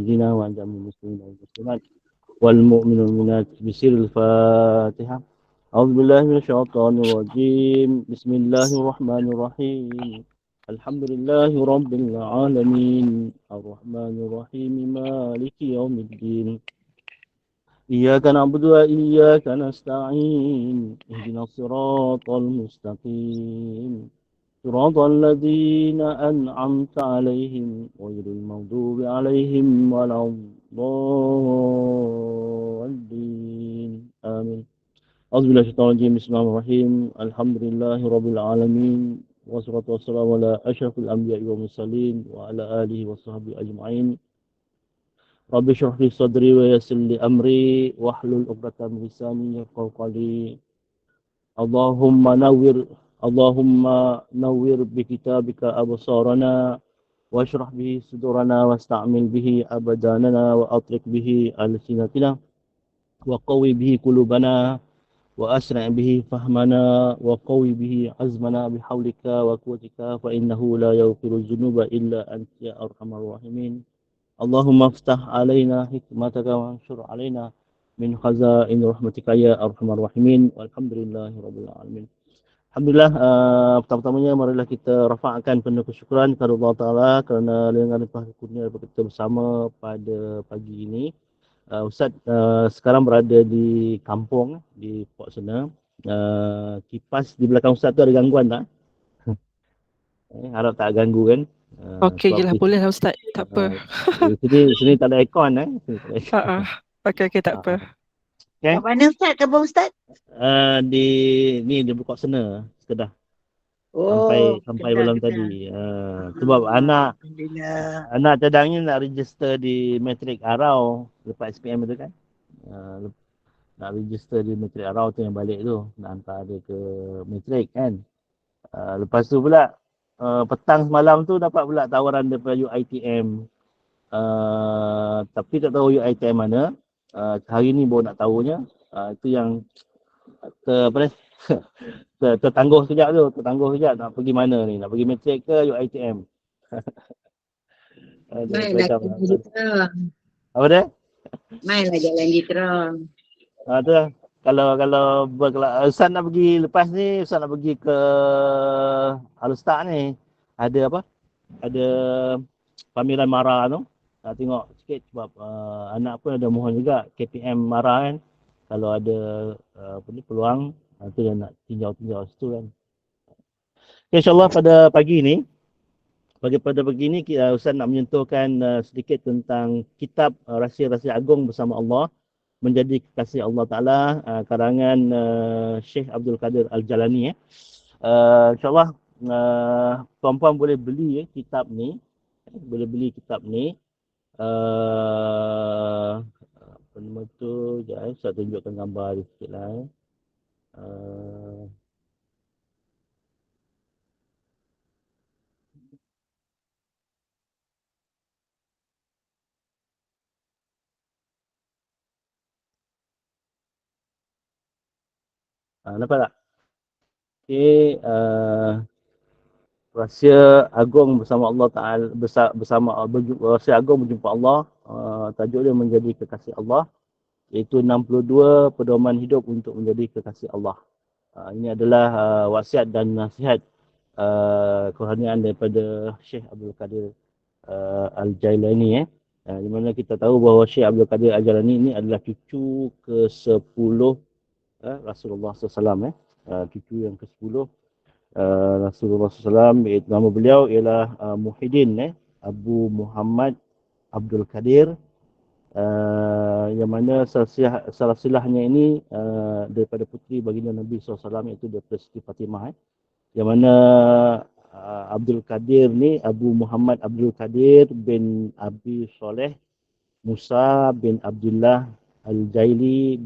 والمؤمنين وعن جميع المسلمين والمسلمات والمؤمنين والمؤمنات بسر الفاتحة. أعوذ بالله من الشيطان الرجيم. بسم الله الرحمن الرحيم. الحمد لله رب العالمين الرحمن الرحيم مالك يوم الدين إياك نعبد وإياك نستعين اهدنا الصراط المستقيم صراط الذين أنعمت عليهم غير المغضوب عليهم ولا الضالين آمين. أعوذ بالله من الشيطان الرجيم. بسم الله الرحمن الرحيم. الحمد لله رب العالمين والصلاة والسلام على أشرف الأنبياء والمرسلين وعلى آله وصحبه أجمعين. رب اشرح لي صدري ويسر لي أمري واحلل عقدة من لساني يفقهوا قولي. اللهم نور بكتابك أبصارنا واشرح به صدورنا واستعمل به أبداننا وأطلق به ألسنتنا وقوي به قلوبنا وأسرع به فهمنا وقوي به عزمنا بحولك وقوتك فإنه لا يغفر الذنوب إلا أنت يا أرحم الراحمين. اللهم افتح علينا حكمتك وانشر علينا من خزائن رحمتك يا أرحم الراحمين والحمد لله رب العالمين. Alhamdulillah, pertama-tamanya marilah kita rafa'kan penuh kesyukuran kepada Allah Ta'ala kerana dengan limpah kurnia kita bersama pada pagi ini. Ustaz sekarang berada di kampung, di Port Sena. Kipas di belakang Ustaz tu ada gangguan tak? Harap tak ganggu kan? Okey je lah, boleh lah Ustaz, tak apa. Sini tak ada aircon Okey, tak apa. Okay. Kat mana Ustaz? Kampung Ustaz? Di Port Sena, Kedah. Sampai malam tadi. Sebab anak cadangnya nak register di Matrik Arau lepas SPM tu kan. Nak register di Matrik Arau tu yang balik tu. Nak hantar dia ke Matrik kan. Lepas tu pula petang semalam tu dapat pula tawaran daripada UiTM. Tapi tak tahu UiTM mana. Hari ni baru nak tahunya. Itu yang tertangguh sekejap nak pergi mana ni, nak pergi Matrik ke UiTM. Mainlah jalan Jitra. Apa dia? Mainlah jalan Jitra. Tu lah. Kalau Ustaz nak pergi lepas ni, Ustaz nak pergi ke Al-Ustaz ni. Ada apa? Ada pameran Mara tu. Nak tengok sikit sebab anak pun ada mohon juga KPM Mara kan. Kalau ada peluang, tu yang nak tinjau situ kan. Okay, InsyaAllah pada pagi ni Ustaz nak menyentuhkan sedikit tentang kitab Rahsia-Rahsia Agung bersama Allah menjadi kekasih Allah Ta'ala, karangan Syekh Abdul Qadir Al-Jalani. InsyaAllah tuan-puan boleh beli kitab ni. Apa nama tu? Saya tunjukkan gambar dia sikit lah. Nampak tak? Okay, Rahsia Agung bersama Allah Ta'ala, Rahsia Agung berjumpa Allah. Tajuk dia menjadi kekasih Allah, iaitu 62 pedoman hidup untuk menjadi kekasih Allah. Ini adalah wasiat dan nasihat kerohanian daripada Syekh Abdul Qadir Al-Jailani. Di mana kita tahu bahawa Syekh Abdul Qadir Al-Jailani ini adalah cucu ke-10 Rasulullah SAW. Cucu yang ke-10 Rasulullah SAW, iaitu nama beliau ialah Muhyiddin Abu Muhammad Abdul Qadir, yang mana salah silahnya ini daripada puteri baginda Nabi SAW, iaitu daripada Siti Fatimah. Yang mana Abdul Qadir ni, Abu Muhammad Abdul Qadir bin Abi Soleh Musa bin Abdullah Al-Jaili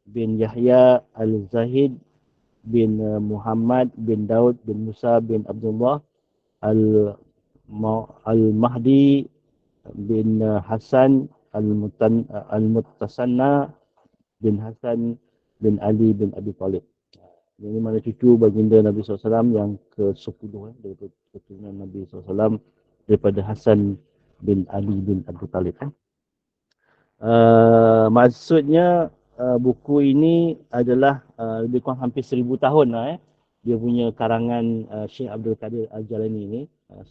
bin Yahya Al-Zahid bin Muhammad bin Daud bin Musa bin Abdullah Al-Mahdi bin Hasan Al-Mutasanna bin Hasan bin Ali bin Abi Talib. Ini mana cucu baginda Nabi SAW yang ke-10 daripada keturunan Nabi SAW, daripada Hasan bin Ali bin Abi Talib. Maksudnya buku ini adalah lebih kurang hampir 1000 tahun lah. Dia punya karangan Syekh Abdul Qadir Al-Jalani ini,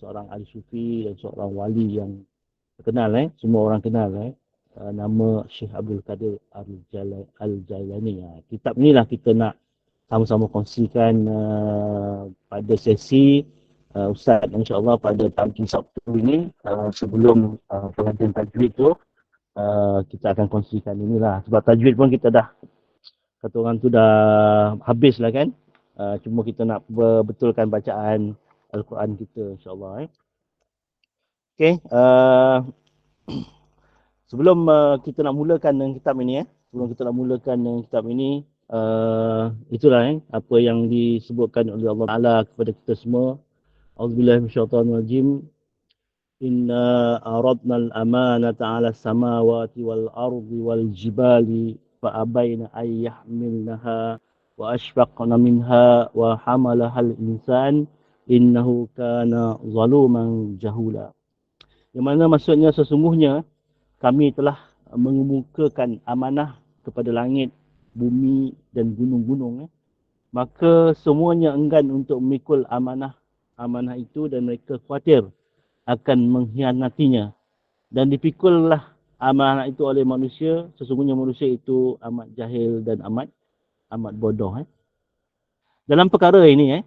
seorang ahli sufi dan seorang wali yang terkenal. Semua orang kenal nama Syekh Abdul Qadir Al-Jalani. Kitab ni lah kita nak sama-sama kongsikan pada sesi Ustaz insya-Allah pada pagi Sabtu ini sebelum pengajian tajwid tu. Kita akan kongsikan inilah. Sebab tajwid pun kita dah, kata orang tu dah habis lah kan. Cuma kita nak betulkan bacaan Al-Quran kita insyaAllah. Okay. Sebelum kita nak mulakan dengan kitab ini, itulah apa yang disebutkan oleh Allah Ta'ala kepada kita semua. A'udzubillahi minasyaitonirrajim. Inna aradna al-amanata 'ala as-samawati wal ardi wal jibali fa abaina ay yahmilnaha wa ashfaqna minha wa hamalaha al-insan innahu kana zaluman jahula. Yang mana maksudnya sesungguhnya kami telah mengemukakan amanah kepada langit, bumi dan gunung-gunung. Maka semuanya enggan untuk memikul amanah itu dan mereka khawatir akan mengkhianatinya. Dan dipikullah amanah itu oleh manusia. Sesungguhnya manusia itu amat jahil dan amat bodoh. Dalam perkara ini,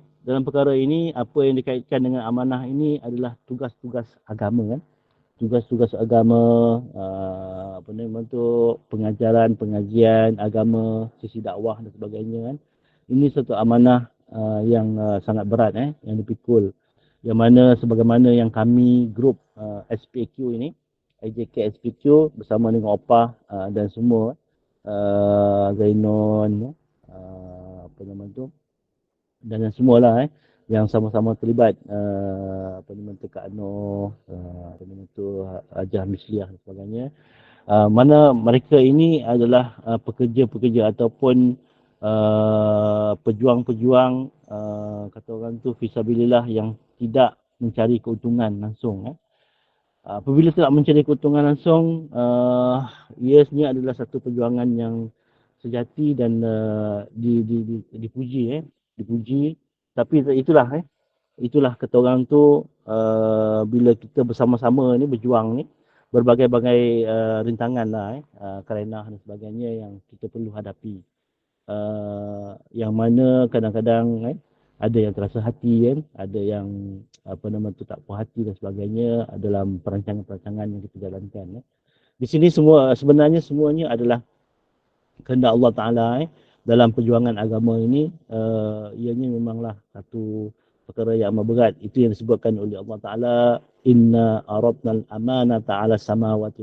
apa yang dikaitkan dengan amanah ini adalah tugas-tugas agama. Tugas-tugas agama, untuk pengajaran, pengajian agama, sesi dakwah dan sebagainya. Ini satu amanah yang sangat berat yang dipikul. Yang mana sebagaimana yang kami grup SPQ ini, IJK SPQ bersama dengan Opah dan semua, Zainon, dan semualah yang sama-sama terlibat, Kak Noh, Hajah Misliah dan sebagainya. Mana mereka ini adalah pekerja-pekerja ataupun pejuang-pejuang, kata orang tu fisabilillah, yang tidak mencari keuntungan langsung. Apabila tidak mencari keuntungan langsung, ia sebenarnya adalah satu perjuangan yang sejati dan dipuji. Tapi itulah kata orang tu, bila kita bersama-sama ni berjuang ni, berbagai-bagai rintangan lah, kerenah dan sebagainya yang kita perlu hadapi. Yang mana kadang-kadang ada yang terasa hati, ada yang tak puas hati dan sebagainya dalam perancangan-perancangan yang kita jalankan. Di sini sebenarnya semuanya adalah kehendak Allah Ta'ala. Dalam perjuangan agama ini, ianya memanglah satu perkara yang amat berat. Itu yang disebutkan oleh Allah Ta'ala, Inna aradna al-amanata 'ala samawati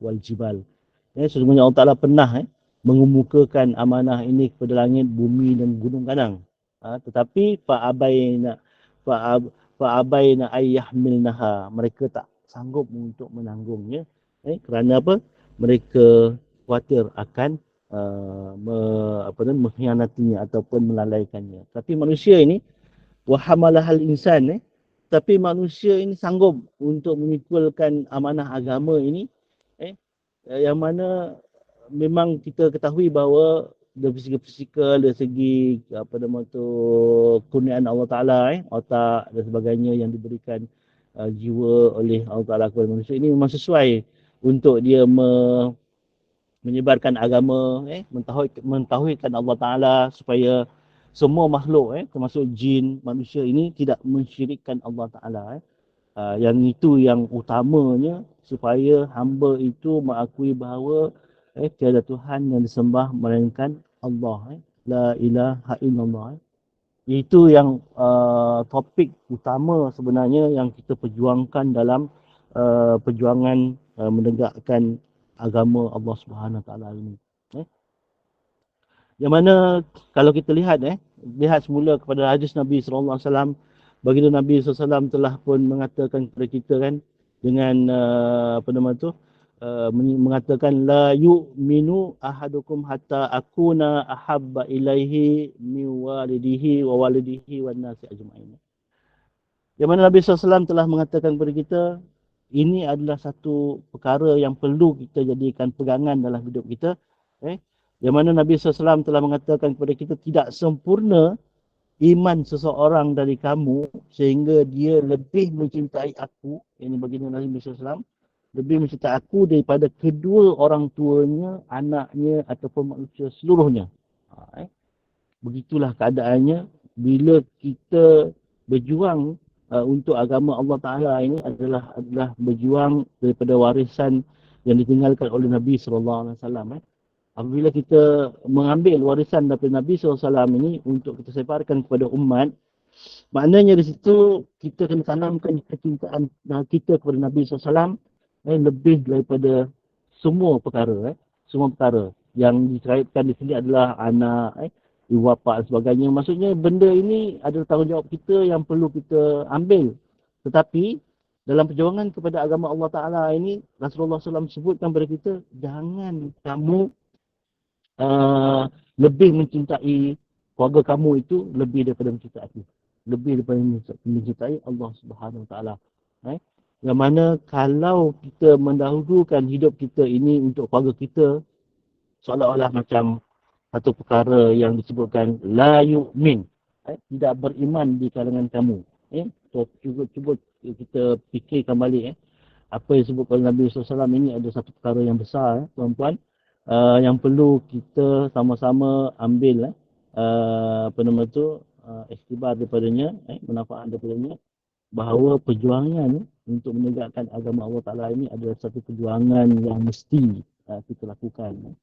wal jibal. Sesungguhnya Allah Ta'ala pernah mengemukakan amanah ini kepada langit, bumi dan gunung gadang. Tetapi fa'abaina ayyahmilnaha, mereka tak sanggup untuk menanggungnya. Kerana apa? Mereka khawatir akan mengkhianatinya ataupun melalaikannya. Tapi manusia ini, wahamalahal insan, tapi manusia ini sanggup untuk memikulkan amanah agama ini, yang mana memang kita ketahui bahawa dari segi fizikal, dari segi kurniaan Allah Ta'ala, otak dan sebagainya yang diberikan jiwa oleh Allah Ta'ala kepada manusia ini memang sesuai untuk dia menyebarkan agama, mentauhidkan Allah Ta'ala, supaya semua makhluk, termasuk jin, manusia ini tidak mensyirikkan Allah Ta'ala. Yang itu yang utamanya, supaya hamba itu mengakui bahawa tiada Tuhan yang disembah melainkan Allah. La ilaha illallah. Itu yang topik utama sebenarnya yang kita perjuangkan dalam perjuangan menegakkan agama Allah Subhanahu Wa Taala ini. Yang mana kalau kita lihat semula kepada hadis Nabi sallallahu alaihi wasallam, baginda Nabi sallallahu alaihi wasallam telah pun mengatakan kepada kita dengan mengatakan la yu'minu ahadukum hatta akuna ahabba ilaihi min walidihi wa walidihi wan nasi ajma'in. Yang mana Nabi SAW telah mengatakan kepada kita, ini adalah satu perkara yang perlu kita jadikan pegangan dalam hidup kita. Yang mana Nabi SAW telah mengatakan kepada kita, tidak sempurna iman seseorang dari kamu sehingga dia lebih mencintai aku, ini baginda Nabi SAW, lebih mencintai aku daripada kedua orang tuanya, anaknya ataupun manusia seluruhnya. Begitulah keadaannya bila kita berjuang untuk agama Allah Ta'ala ini adalah berjuang daripada warisan yang ditinggalkan oleh Nabi SAW. Apabila kita mengambil warisan daripada Nabi SAW ini untuk kita sebarkan kepada umat, maknanya di situ kita kena tanamkan kecintaan kita kepada Nabi SAW lebih daripada semua perkara. Semua perkara yang dikaitkan di sini adalah anak, ibu bapa dan sebagainya. Maksudnya benda ini adalah tanggungjawab kita yang perlu kita ambil. Tetapi dalam perjuangan kepada agama Allah Ta'ala ini, Rasulullah SAW sebutkan kepada kita, jangan kamu lebih mencintai keluarga kamu itu lebih daripada mencintai aku. Lebih daripada mencintai Allah Subhanahu Wa Ta'ala. Yang mana kalau kita mendahulukan hidup kita ini untuk keluarga kita, seolah-olah macam satu perkara yang disebutkan la yu'min, tidak beriman di kalangan kamu. So, cuba kita fikirkan balik apa yang disebutkan Nabi SAW ini ada satu perkara yang besar, tuan-tuan, yang perlu kita sama-sama ambil iktibar daripadanya, manfaat daripadanya, bahawa perjuangan untuk menegakkan agama Allah Ta'ala ini adalah satu perjuangan yang mesti kita lakukan.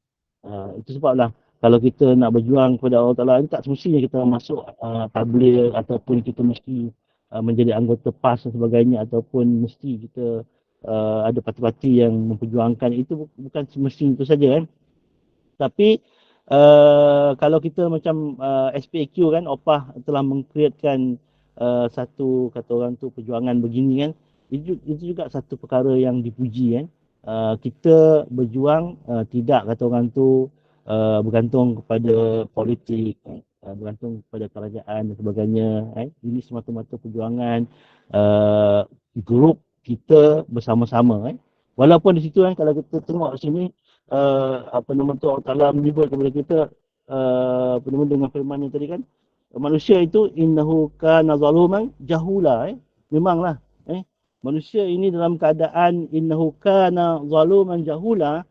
Itu sebablah kalau kita nak berjuang kepada Allah Ta'ala, tak semestinya kita masuk tabligh ataupun kita mesti menjadi anggota PAS dan sebagainya, ataupun mesti kita ada parti-parti yang memperjuangkan. Itu bukan semestinya itu saja kan. Tapi kalau kita macam SPAQ kan, OPAH telah mengkreatkan satu, kata orang tu, perjuangan begini kan, itu juga satu perkara yang dipuji kan. Kita berjuang tidak, kata orang tu, bergantung kepada politik, bergantung kepada kerajaan dan sebagainya. Ini semata-mata perjuangan grup kita bersama-sama. Walaupun di situ kan, kalau kita tengok sini, Allah Ta'ala menyebut kepada kita dengan firman yang tadi kan, manusia itu innahu kana zaluman jahula. Memanglah manusia ini dalam keadaan innahu kana zaluman jahula,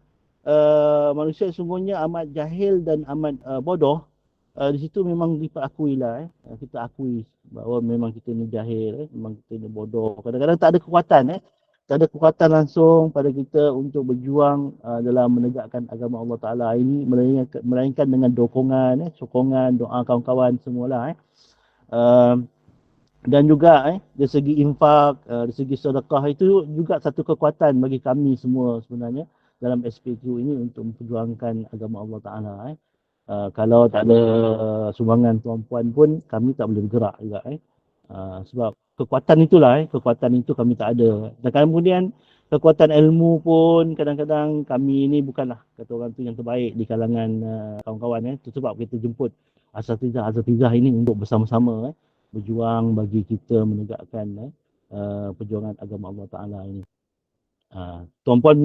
manusia sungguhnya amat jahil dan amat bodoh. Di situ memang diperakui lah, kita akui bahawa memang kita ni jahil, memang kita ni bodoh. Kadang-kadang tak ada kekuatan, tak ada kekuatan langsung pada kita untuk berjuang dalam menegakkan agama Allah Ta'ala ini, melainkan dengan dokongan, sokongan, doa kawan-kawan semualah. Dan juga dari segi infak, dari segi sedekah, itu juga satu kekuatan bagi kami semua sebenarnya dalam SPQ ini untuk memperjuangkan agama Allah Ta'ala. Kalau tak ada sumbangan tuan-puan pun kami tak boleh bergerak juga. Sebab kekuatan itulah, kekuatan itu kami tak ada. Dan kemudian kekuatan ilmu pun kadang-kadang kami ini bukanlah, kata orang tu, yang terbaik di kalangan kawan-kawan. Itu sebab kita jemput asatizah ini untuk bersama-sama berjuang bagi kita menegakkan perjuangan agama Allah Ta'ala ini. Tuan-puan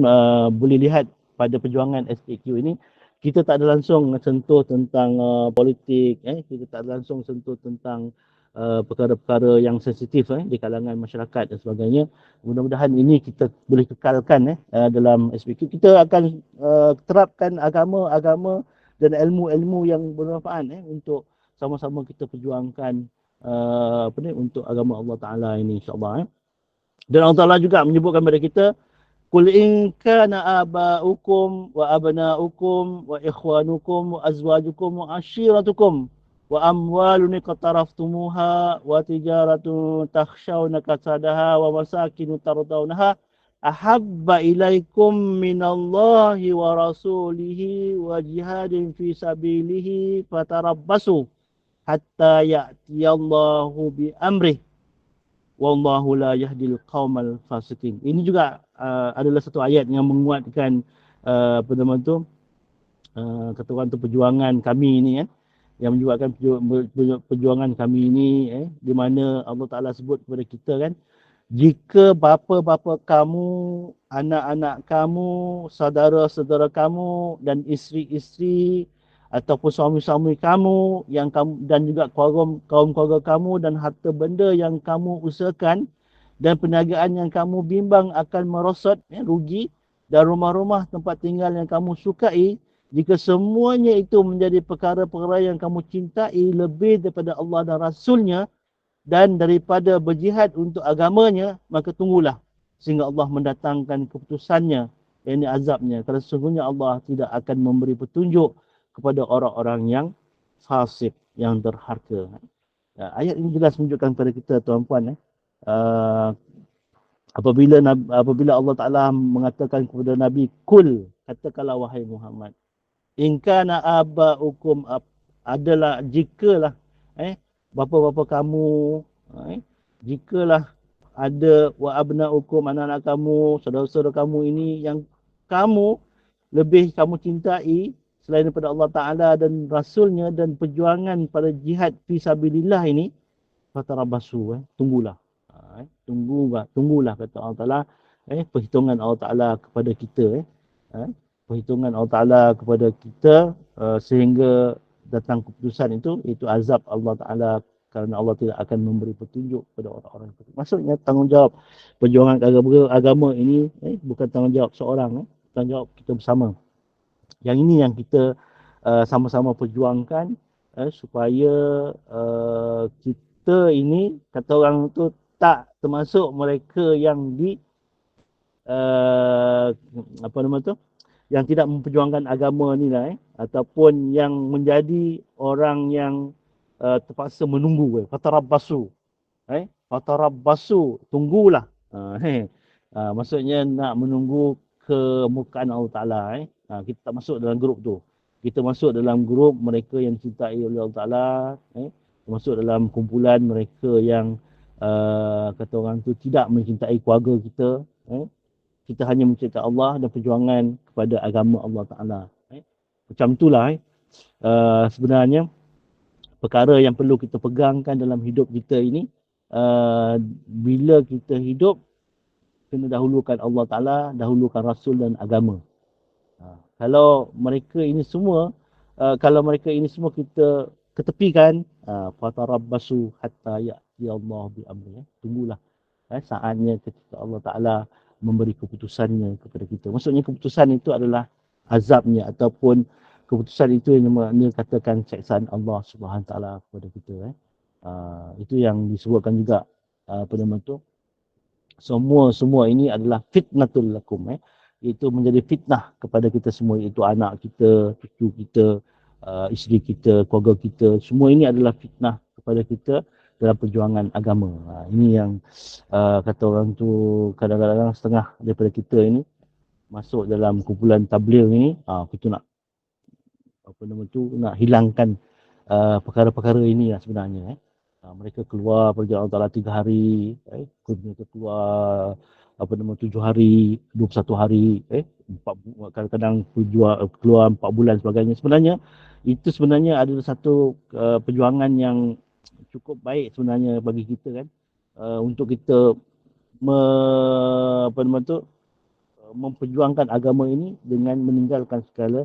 boleh lihat pada perjuangan SPQ ini, kita tak ada langsung sentuh tentang politik, kita tak ada langsung sentuh tentang perkara-perkara yang sensitif di kalangan masyarakat dan sebagainya. Mudah-mudahan ini kita boleh kekalkan dalam SPQ. Kita akan terapkan agama dan ilmu-ilmu yang bermanfaat untuk sama-sama kita perjuangkan untuk agama Allah Ta'ala ini, insyaAllah. Dan Allah Ta'ala juga menyebutkan kepada kita, Qul in kana aba'ukum wa abna'ukum wa ikhwanukum wa azwajukum wa ashiratukum wa amwalun iqtaraftumuha wa tijaratun takhshawna kasadaha wa masakin tardawnaha ahabba ilaikum minallahi wa rasulihi wa jihadin fi sabilihi fatarabbasu hatta ya'tiyallahu bi amrih wallahu la yahdil qaumal fasiqin. Ini juga adalah satu ayat yang menguatkan kata orang tu, perjuangan kami ini kan, yang menyebabkan perjuangan kami ini di mana Allah Ta'ala sebut kepada kita kan, Jika bapa-bapa kamu, anak-anak kamu, saudara-saudara kamu dan isteri-isteri ataupun suami-suami kamu yang kamu dan juga kaum keluarga kamu dan harta benda yang kamu usahakan dan perniagaan yang kamu bimbang akan merosot, rugi, dan rumah-rumah tempat tinggal yang kamu sukai, jika semuanya itu menjadi perkara-perkara yang kamu cintai lebih daripada Allah dan Rasulnya dan daripada berjihad untuk agamanya, maka tunggulah sehingga Allah mendatangkan keputusannya, yakni azabnya. Kerana sesungguhnya Allah tidak akan memberi petunjuk kepada orang-orang yang fasik, yang derhaka. Ayat ini jelas menunjukkan kepada kita, tuan-puan, apabila Allah Ta'ala mengatakan kepada Nabi, Kul, katakanlah wahai Muhammad, in kana aba'ukum adalah jikalah bapa-bapa kamu, jikalah ada wa abna'ukum, anak-anak kamu, saudara-saudara kamu ini yang kamu lebih kamu cintai selain daripada Allah Ta'ala dan Rasulnya dan perjuangan pada jihad fi sabilillah ini, fatarabasu, tunggulah. Tunggulah kata Allah Ta'ala, perhitungan Allah Ta'ala kepada kita, perhitungan Allah Ta'ala kepada kita sehingga datang keputusan itu, iaitu azab Allah Ta'ala, kerana Allah tidak akan memberi petunjuk kepada orang-orang itu. Maksudnya tanggungjawab perjuangan agama ini bukan tanggungjawab seorang, tanggungjawab kita bersama. Yang ini yang kita sama-sama perjuangkan supaya kita ini, kata orang tu, tak termasuk mereka yang apa nama tu, yang tidak memperjuangkan agama ni lah, ataupun yang menjadi orang yang terpaksa menunggu. Fatarabbasu, fatarabbasu, tunggulah. Maksudnya nak menunggu kemukaan Allah Ta'ala. Kita tak masuk dalam grup tu. Kita masuk dalam grup mereka yang dicintai oleh Allah Ta'ala, masuk dalam kumpulan mereka yang kata orang tu tidak mencintai keluarga kita. Kita hanya mencintai Allah dan perjuangan kepada agama Allah Ta'ala. Macam itulah sebenarnya perkara yang perlu kita pegangkan dalam hidup kita ini. Bila kita hidup, kena dahulukan Allah Ta'ala, dahulukan Rasul dan agama. Kalau mereka ini semua kita ketepikan, fatarabbasu hatta ya'ti Allah bi amri. Tunggulah saatnya ketika Allah Ta'ala memberi keputusannya kepada kita. Maksudnya keputusan itu adalah azabnya, ataupun keputusan itu yang katakan siksaan Allah Subhanahu Wa Ta'ala kepada kita. Itu yang disebutkan juga pada tu. Semua ini adalah fitnatul lakum, iaitu menjadi fitnah kepada kita semua, iaitu anak kita, cucu kita, isteri kita, keluarga kita. Semua ini adalah fitnah kepada kita dalam perjuangan agama. Ini yang kata orang tu, kadang-kadang setengah daripada kita ini masuk dalam kumpulan tabligh ini, kita nak nak hilangkan perkara-perkara ini lah sebenarnya. Mereka keluar perjalanan Allah Ta'ala 3 hari, mereka keluar 7 hari, 21 hari, kadang-kadang keluar 4 bulan sebagainya. Sebenarnya itu adalah satu perjuangan yang cukup baik sebenarnya bagi kita, kan, untuk kita memperjuangkan agama ini dengan meninggalkan segala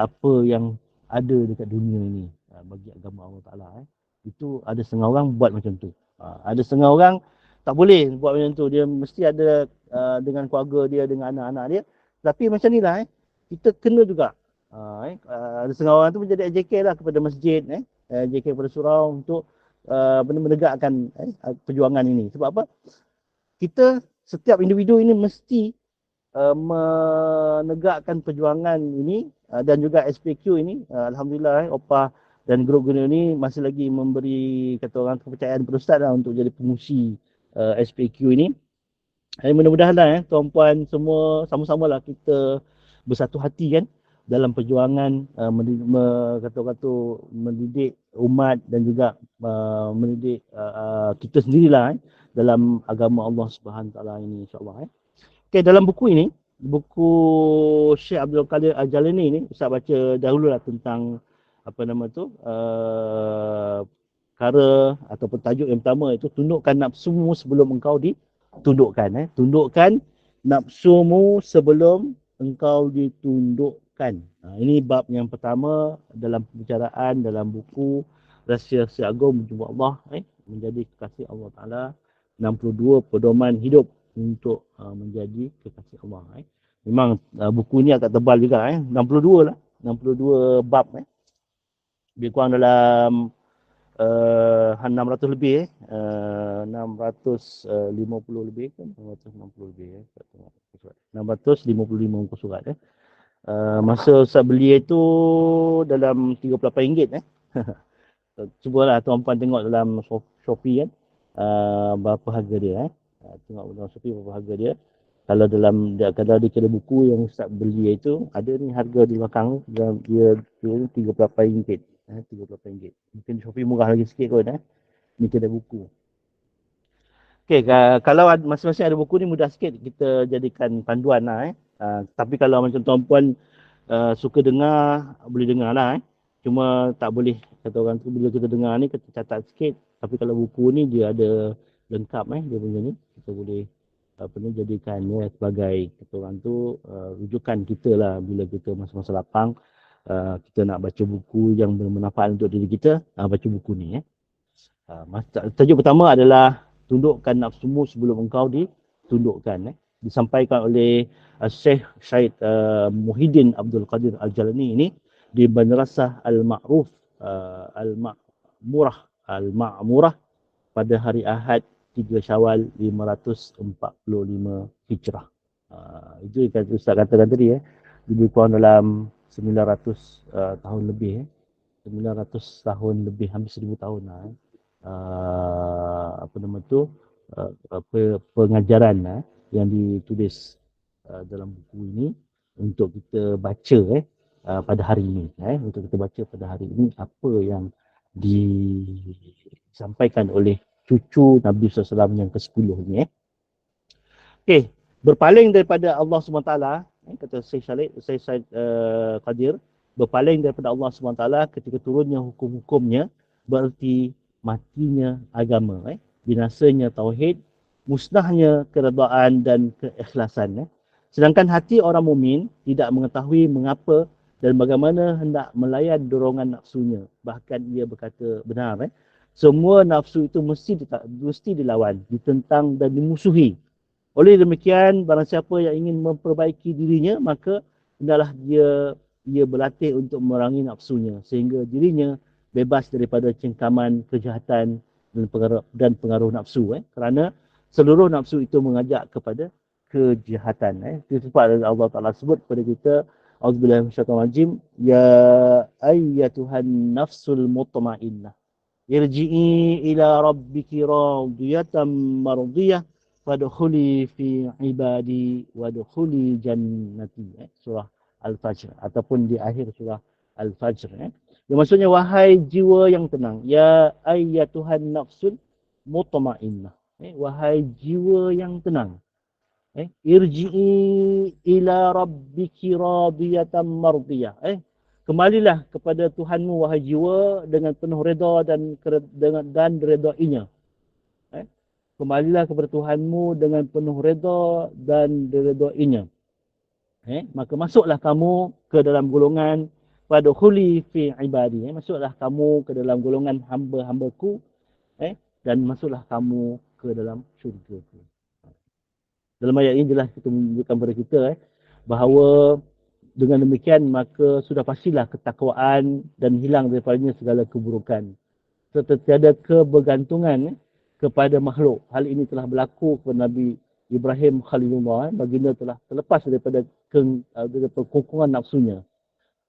apa yang ada dekat dunia ini bagi agama Allah Ta'ala. Itu ada setengah orang buat macam tu. Ada setengah orang tak boleh buat macam tu. Dia mesti ada dengan keluarga dia, dengan anak-anak dia. Tapi macam ni lah, kita kena juga. Ada setengah orang tu menjadi AJK lah kepada masjid, AJK kepada surau untuk menegakkan perjuangan ini. Sebab apa? Kita, setiap individu ini mesti menegakkan perjuangan ini, dan juga SPQ ini. Alhamdulillah, Opah dan grup ini masih lagi memberi, kata orang, kepercayaan kepada Ustaz lah untuk jadi pengusi SPQ ini. Mudah-mudahan lah tuan-puan semua sama-sama lah kita bersatu hati, kan, dalam perjuangan kata-kata mendidik umat dan juga mendidik kita sendirilah dalam agama Allah Subhanahu Taala ini, insya-Allah. Okey, dalam buku ini, buku Syekh Abdul Qadir Al-Jalani ni, Ustaz baca dahululah tentang perkara ataupun tajuk yang pertama, itu tundukkan nafsumu sebelum engkau Tundukkan. Tundukkan nafsumu sebelum engkau ditundukkan. Ini bab yang pertama dalam pembicaraan dalam buku Rahsia-Rahsia Agung Berjumpa Allah. Menjadi kekasih Allah Ta'ala. 62 pedoman hidup untuk menjadi kekasih Allah. Memang buku ni agak tebal juga. 62 lah. 62 bab. Lebih kurang dalam 600 lebih 650 lebih kan 660 lebih 655 muka surat masa Ustaz beli itu dalam RM38 cubalah tuan-puan tengok dalam Shopee kan berapa harga dia tengok dalam Shopee berapa harga dia kalau kalau di kedai buku yang Ustaz beli itu ada ni harga di belakang dia RM38 RM38. Mungkin di Shopee murah lagi sikit kot ni kedai buku. Okey, kalau masing-masing ada buku ni mudah sikit kita jadikan panduan lah tapi kalau macam tuan-puan suka dengar, boleh dengar lah Cuma tak boleh kata orang tu bila kita dengar ni kita catat sikit. Tapi kalau buku ni dia ada lengkap dia punya ni. Kita boleh jadikannya sebagai kata orang tu rujukan kita lah bila kita masa-masa lapang kita nak baca buku yang bermanfaat untuk diri kita, baca buku ni tajuk pertama adalah tundukkan nafsumu sebelum engkau ditundukkan disampaikan oleh Syekh Syed Muhyiddin Abdul Qadir Al-Jalani ini di Madrasah Al-Ma'ruf Al-Ma'murah pada hari Ahad 3 Syawal 545 Hijrah. Itu yang Ustaz katakan tadi lebih kurang dalam 900 tahun lebih 900 tahun lebih, hampir 1000 tahun pengajaran yang ditulis dalam buku ini untuk kita baca pada hari ini untuk kita baca pada hari ini apa yang disampaikan oleh cucu Nabi SAW yang ke-10 ni Okey, berpaling daripada Allah SWT kata Syekh Qadir, berpaling daripada Allah SWT ketika turunnya hukum-hukumnya berarti matinya agama binasanya tauhid, musnahnya keredaan dan keikhlasan sedangkan hati orang mukmin tidak mengetahui mengapa dan bagaimana hendak melayan dorongan nafsunya. Bahkan ia berkata benar semua nafsu itu mesti dilawan, ditentang dan dimusuhi. Oleh demikian, barang siapa yang ingin memperbaiki dirinya, maka hendaklah dia berlatih untuk memerangi nafsunya sehingga dirinya bebas daripada cengkaman kejahatan dan pengaruh nafsu kerana seluruh nafsu itu mengajak kepada kejahatan itu sebab Allah Taala sebut kepada kita auzubillahi minasyaitonir rajim ya ayyatuhan nafsul mutmainnah irji'i ila rabbiki radiyatan mardiyah wadkhuli fi ibadi wadkhuli jannati surah Al-Fajr ataupun di akhir surah Al-Fajr yang maksudnya wahai jiwa yang tenang ya ayyatuhan nafsul mutmainnah wahai jiwa yang tenang irji'i ila rabbiki radiyatan mardiyah kembalilah kepada Tuhanmu wahai jiwa dengan penuh redha dan redainya kembalilah kepada Tuhanmu dengan penuh redha dan redainya maka masuklah kamu ke dalam golongan fadkhuli fi ibadi masuklah kamu ke dalam golongan hamba-hambaku dan masuklah kamu ke dalam syurga-Ku. Dalam ayat ini jelas kita menunjukkan kepada kita bahawa dengan demikian maka sudah pastilah ketakwaan dan hilang daripadanya segala keburukan serta tiada kebergantungan kepada makhluk. Hal ini telah berlaku kepada Nabi Ibrahim Khalilullah. Baginda telah terlepas daripada kongkongan nafsunya.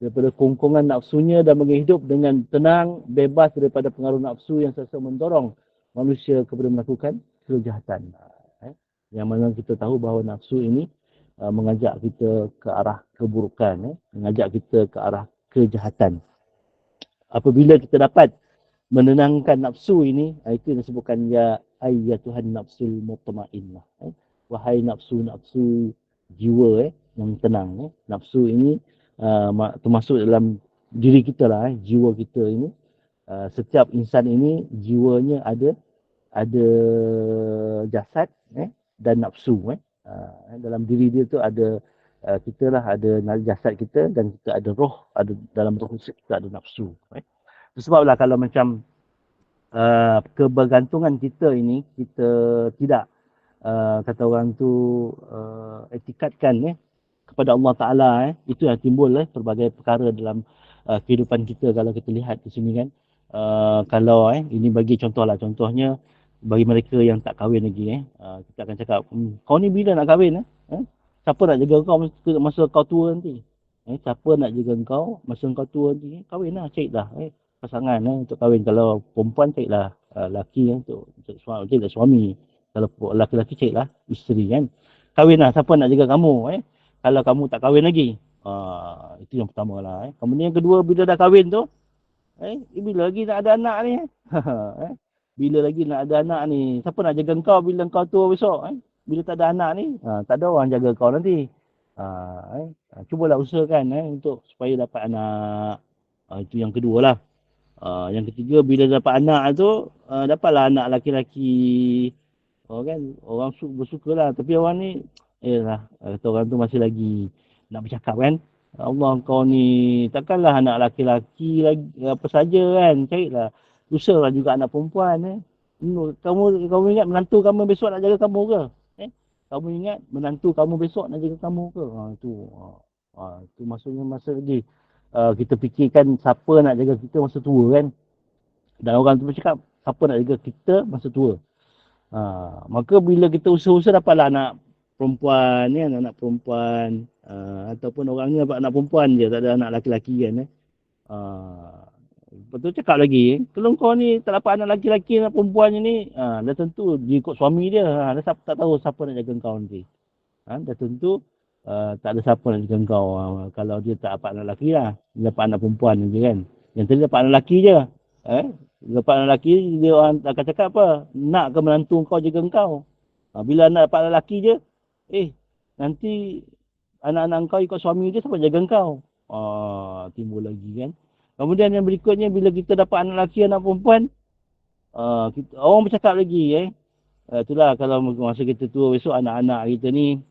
Daripada kongkongan nafsunya dan menghidup dengan tenang, bebas daripada pengaruh nafsu yang selalu mendorong manusia kepada melakukan kejahatan. Yang mana kita tahu bahawa nafsu ini mengajak kita ke arah keburukan, mengajak kita ke arah kejahatan. Apabila kita dapat menenangkan nafsu ini, itu yang disebutkan ya ayyatuhan nafsul mutmainnah. Wahai nafsu jiwa yang tenang. Nafsu ini termasuk dalam diri kita lah, jiwa kita ini. Setiap insan ini jiwanya ada jasad dan nafsu. Dalam diri dia tu ada kita lah, ada jasad kita dan kita ada roh, ada dalam roh kita ada nafsu. Itu sebablah kalau macam kebergantungan kita ini kita tidak kata orang tu etikadkan kepada Allah Ta'ala, itu yang timbul pelbagai perkara dalam kehidupan kita. Kalau kita lihat di sini kan, kalau ini bagi contoh lah, contohnya bagi mereka yang tak kahwin lagi, kita akan cakap, kau ni bila nak kahwin? Siapa nak jaga kau masa kau tua nanti? Siapa nak jaga kau masa kau tua nanti? Kahwin lah, carilah pasangan untuk kahwin. Kalau perempuan carilah laki untuk suami. Kalau laki-laki carilah isteri kan. Kahwin lah, siapa nak jaga kamu kalau kamu tak kahwin lagi. Itu yang pertama lah. Kemudian yang kedua, bila dah kahwin tu, bila lagi nak ada anak ni? Bila lagi nak ada anak ni? Siapa nak jaga kau bila kau tua besok? Bila tak ada anak ni, tak ada orang jaga kau nanti. Cubalah usahakan untuk supaya dapat anak. Itu yang kedua lah. Yang ketiga, bila dapat anak tu, dapatlah anak laki-laki. Kan orang bersuka lah. Tapi orang ni, kata orang tu masih lagi nak bercakap kan. Allah, kau ni takkanlah anak laki-laki lagi apa saja kan. Carilah, usahalah juga anak perempuan. Kamu ingat menantu kamu besok nak jaga kamu ke? Kamu ingat menantu kamu besok nak jaga kamu ke? Itu maksudnya masa lagi kita fikirkan siapa nak jaga kita masa tua kan. Dan orang tu bercakap, siapa nak jaga kita masa tua? Maka bila kita usaha-usaha dapatlah anak perempuan ni, anak perempuan, ataupun orangnya dapat anak perempuan je, tak ada anak laki-laki kan. Lepas tu cakap lagi, kalau kau ni tak dapat anak laki-laki, anak perempuan ni, dah tentu dia ikut suami dia. Dah tak tahu siapa nak jaga kau nanti. Dah tentu tak ada siapa nak jaga kau. Kalau dia tak dapat anak lelaki lah, dia dapat anak perempuan je kan. Yang tadi dapat anak lelaki je. Dapat anak lelaki, dia orang akan cakap apa? Nak ke menantu kau jaga kau? Bila anak dapat anak lelaki je, nanti anak-anak kau ikut suami dia, siapa jaga kau? Timbul lagi kan. Kemudian yang berikutnya, bila kita dapat anak lelaki, anak perempuan, orang bercakap lagi. Itulah kalau masa kita tua besok, anak-anak kita ni,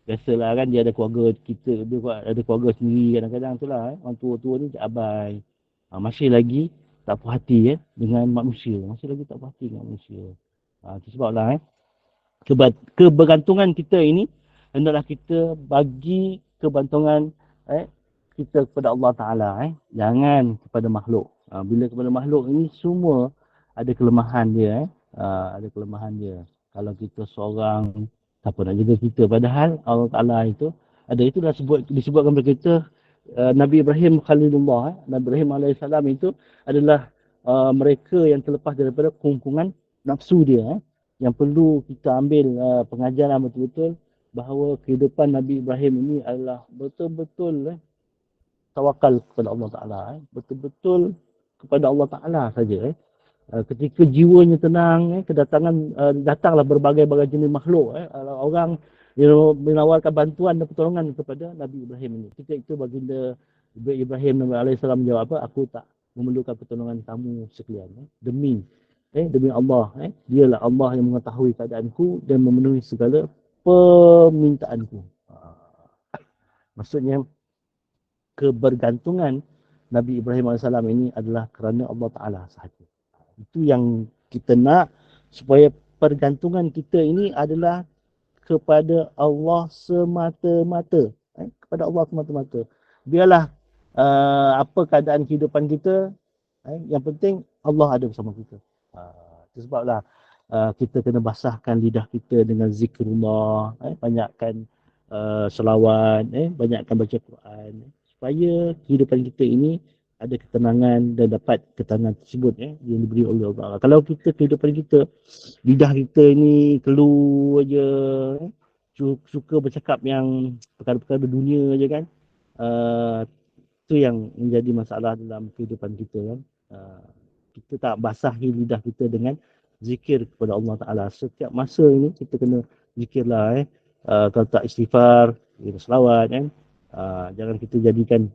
biasalah kan, dia ada keluarga kita, dia ada keluarga sendiri kadang-kadang itulah. Orang tua-tua ni abai. Masih lagi tak puas hati dengan manusia. Masih lagi tak puas hati dengan manusia. Itu sebablah kebergantungan kita ini, hendaklah kita bagi kebergantungan kita kepada Allah Ta'ala. Jangan kepada makhluk. Bila kepada makhluk ini semua ada kelemahan dia. Ada kelemahan dia. Kalau kita seorang, siapa nak jaga kita? Padahal Allah Ta'ala itu ada, itulah disebutkan kepada kita Nabi Ibrahim Khalilullah. Nabi Ibrahim AS itu adalah mereka yang terlepas daripada kungkungan nafsu dia. Yang perlu kita ambil pengajaran betul-betul bahawa kehidupan Nabi Ibrahim ini adalah betul-betul tawakal kepada Allah Ta'ala. Betul-betul kepada Allah Ta'ala saja. Ketika jiwanya tenang, datanglah berbagai-bagai jenis makhluk. Orang menawarkan bantuan dan pertolongan kepada Nabi Ibrahim ini. Ketika itu baginda Ibrahim AS menjawab apa? Aku tak memerlukan pertolongan kamu sekalian. Demi Allah. Dialah Allah yang mengetahui keadaanku dan memenuhi segala permintaanku. Maksudnya, kebergantungan Nabi Ibrahim AS ini adalah kerana Allah Ta'ala sahaja. Itu yang kita nak, supaya pergantungan kita ini adalah kepada Allah semata-mata. Kepada Allah semata-mata. Biarlah apa keadaan kehidupan kita, yang penting Allah ada bersama kita. Itu sebablah kita kena basahkan lidah kita dengan zikrullah, banyakkan selawat, banyakkan baca Quran, supaya kehidupan kita ini ada ketenangan dan dapat ketenangan tersebut yang diberi oleh Allah. Kalau kehidupan kita, lidah kita ini keluar je, suka bercakap yang perkara-perkara dunia je kan, itu yang menjadi masalah dalam kehidupan kita kan. Kita tak basahi lidah kita dengan zikir kepada Allah Ta'ala. Setiap masa ini kita kena zikirlah. Kalau tak istighfar, selawat kan. Jangan kita jadikan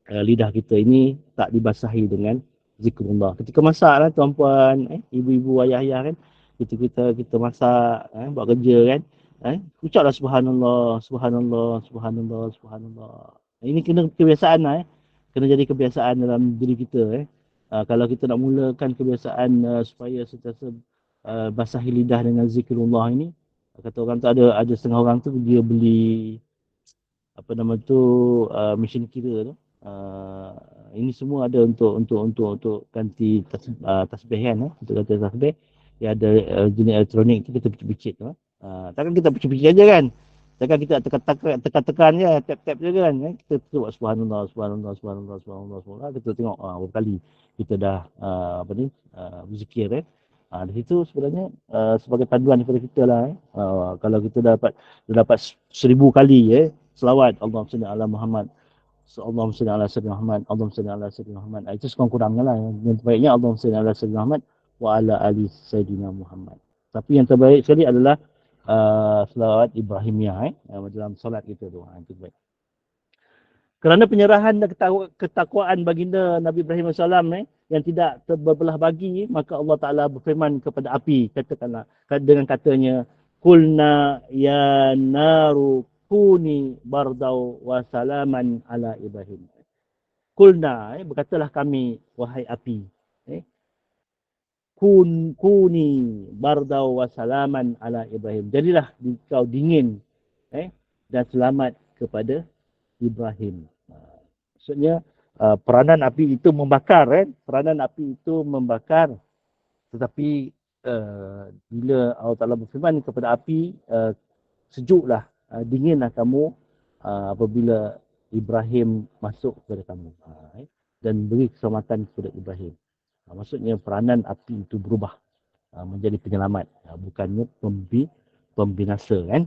lidah kita ini tak dibasahi dengan zikrullah. Ketika masak lah tuan-puan, ibu-ibu, ayah-ayah kan, kita masak, buat kerja kan. Ucaplah subhanallah, subhanallah, subhanallah, subhanallah. Ini kena kebiasaan lah. Kena jadi kebiasaan dalam diri kita. Kalau kita nak mulakan kebiasaan supaya sentiasa basahi lidah dengan zikrullah ini, kata orang tu ada setengah orang tu dia beli apa nama tu mesin kira tu. Ini semua ada untuk ganti tasbih kan, untuk ganti tasbih. Dia ada jenis elektronik tu kita picit-picit tu. Takkan kita picit-picit aja kan. Takkan kita tekan-tekan je, tap-tap je kan. Kita buat subhanallah, subhanallah, subhanallah, subhanallah, subhanallah. Kita tengok berapa kali kita dah berzikir di situ sebenarnya sebagai panduan kepada kita lah. Kalau kita dapat 1000 kali selawat Allahumma salli ala Muhammad, Allahumma salli ala sayyidina Muhammad, Allahumma salli ala sayyidina Muhammad. Itu sekurang-kurangnya lah. Yang terbaiknya Allahumma salli ala sayyidina Muhammad wa ala ali sayyidina Muhammad. Tapi yang terbaik sekali adalah selawat Ibrahimiyah dalam solat kita tu. Itu baik. Kerana penyerahan dan ketakwaan baginda Nabi Ibrahim AS yang tidak terbelah bagi, maka Allah Ta'ala berfirman kepada api, katakanlah dengan katanya, Qulna ya naru kuni bardau wa salaman ala Ibrahim. Qulna, berkatalah kami, wahai api, kuni bardau wa salaman ala Ibrahim. Jadilah kau dingin dan selamat kepada Ibrahim. Maksudnya peranan api itu membakar peranan api itu membakar, tetapi bila Allah Ta'ala berfirman kepada api, sejuklah, dinginlah kamu apabila Ibrahim masuk kepada kamu, dan beri keselamatan kepada Ibrahim. Maksudnya peranan api itu berubah menjadi penyelamat, bukannya pembinasa kan.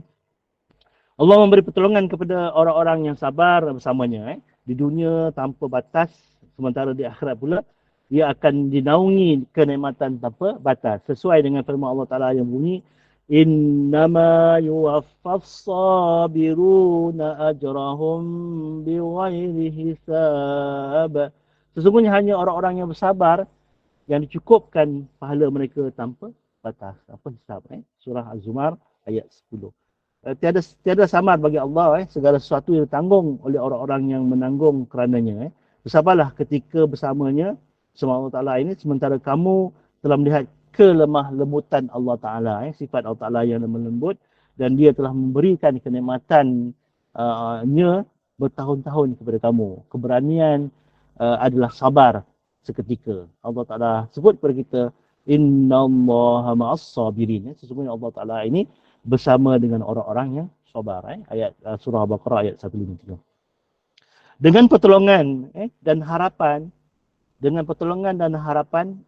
Allah memberi pertolongan kepada orang-orang yang sabar bersamanya di dunia tanpa batas, sementara di akhirat pula ia akan dinaungi kenikmatan tanpa batas, sesuai dengan firman Allah Ta'ala yang bunyi, innama yuwaffas sabiruna ajrahum bighairi hisab. Sesungguhnya hanya orang-orang yang bersabar yang dicukupkan pahala mereka tanpa batas. Apa hisab? Surah Az-Zumar ayat 10. Tiada samar bagi Allah segala sesuatu yang ditanggung oleh orang-orang yang menanggung kerananya. Bersabarlah ketika bersamanya sama Allah Ta'ala ini, sementara kamu telah melihat kelemah lembutan Allah Ta'ala, sifat Allah Ta'ala yang lemah lembut, dan dia telah memberikan kenikmatannya bertahun-tahun kepada kamu. Keberanian adalah sabar seketika. Allah Ta'ala sebut kepada kita, innallaha ma'as sabirin. Sesungguhnya Allah Ta'ala ini bersama dengan orang-orang yang sabar. Ayat surah Al-Baqarah ayat 153. Dengan pertolongan dan harapan,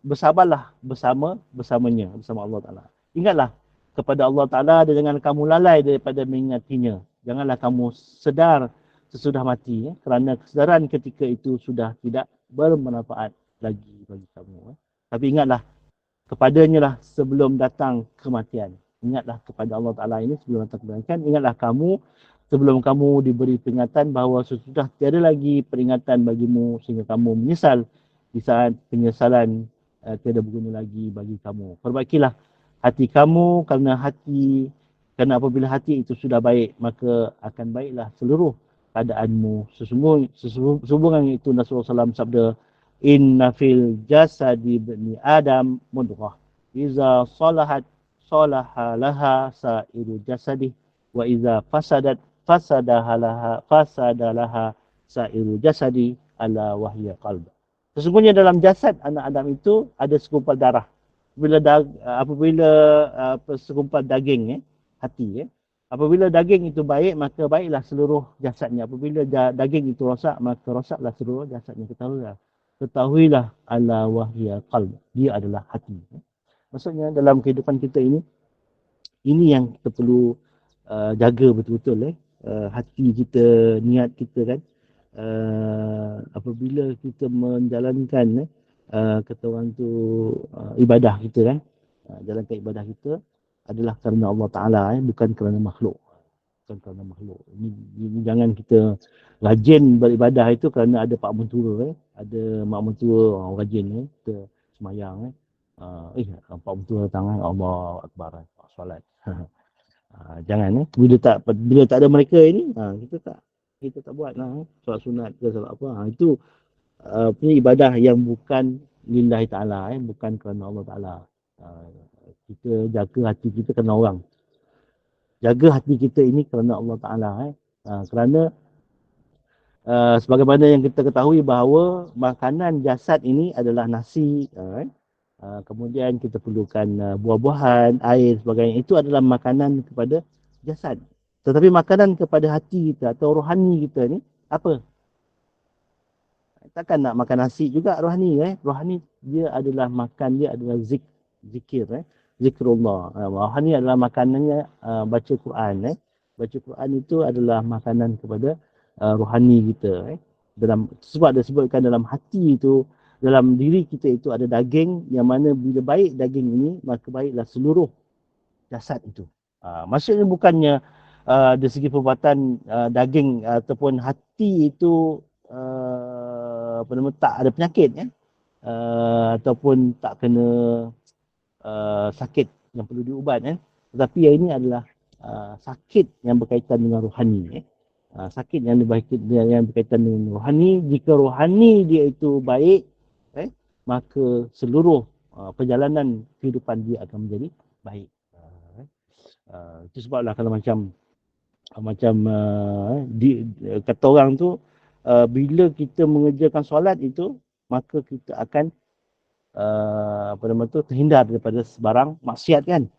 bersabarlah bersamanya, bersama Allah Ta'ala. Ingatlah kepada Allah Ta'ala dan jangan kamu lalai daripada mengingatinya. Janganlah kamu sedar sesudah mati, kerana kesedaran ketika itu sudah tidak bermanfaat lagi bagi kamu. Tapi ingatlah kepadanya lah sebelum datang kematian. Ingatlah kepada Allah Ta'ala ini sebelum datang kematian. Ingatlah kamu sebelum kamu diberi peringatan bahawa sesudah tiada lagi peringatan bagimu sehingga kamu menyesal di saat penyesalan tiada berguna lagi bagi kamu. Perbaikilah hati kamu kerana apabila hati itu sudah baik, maka akan baiklah seluruh keadaanmu. Sesungguhnya itu Rasulullah SAW sabda, inna fil jasadi bani Adam mudghah. Iza salahat salaha laha sa'iru jasadi wa iza fasadat fasada laha sa'iru jasadi ala wahya qalb. Sesungguhnya dalam jasad anak Adam itu ada segumpal darah. Apabila segumpal daging, hati. Apabila daging itu baik, maka baiklah seluruh jasadnya. Apabila daging itu rosak, maka rosaklah seluruh jasadnya. Ketahuilah ala wahya qalb. Dia adalah hati. Maksudnya dalam kehidupan kita ini yang kita perlu jaga betul-betul. Hati kita, niat kita kan. Apabila kita menjalankan kata orang tu ibadah kita kan, jalankan ibadah kita adalah kerana Allah Ta'ala, bukan kerana makhluk. Ini jangan kita rajin beribadah itu kerana ada pak mentua, ada mak mentua orang rajin kita semayang Nampak betul tangan Allah Akbar. Solat. Jangan bila tak ada mereka ini, kita tak buat lah. Solat sunat ke solat apa. Itu punya ibadah yang bukan lillahi ta'ala, bukan kerana Allah Ta'ala. Kita jaga hati kita kerana orang. Jaga hati kita ini kerana Allah Ta'ala. Kerana sebagaimana yang kita ketahui bahawa makanan jasad ini adalah nasi, kemudian kita perlukan buah-buahan, air sebagainya. Itu adalah makanan kepada jasad. Tetapi makanan kepada hati kita atau rohani kita ni apa? Takkan nak makan nasi juga rohani. Rohani dia adalah makan, dia adalah zikir. Zikrullah. Rohani adalah makanannya baca Quran. Baca Quran itu adalah makanan kepada rohani kita. Sebab dia sebutkan dalam hati itu, dalam diri kita itu ada daging, yang mana bila baik daging ini, maka baiklah seluruh jasad itu. Maksudnya bukannya dari segi perbuatan daging ataupun hati itu tak ada penyakit, ataupun tak kena sakit yang perlu diubat, tetapi yang ini adalah sakit yang berkaitan dengan rohani. Sakit yang berkaitan dengan rohani. Jika rohani dia itu baik, maka seluruh perjalanan kehidupan dia akan menjadi baik. Itu sebablah kalau macam kata orang tu, bila kita mengerjakan solat itu, maka kita akan terhindar daripada sebarang maksiat, kan.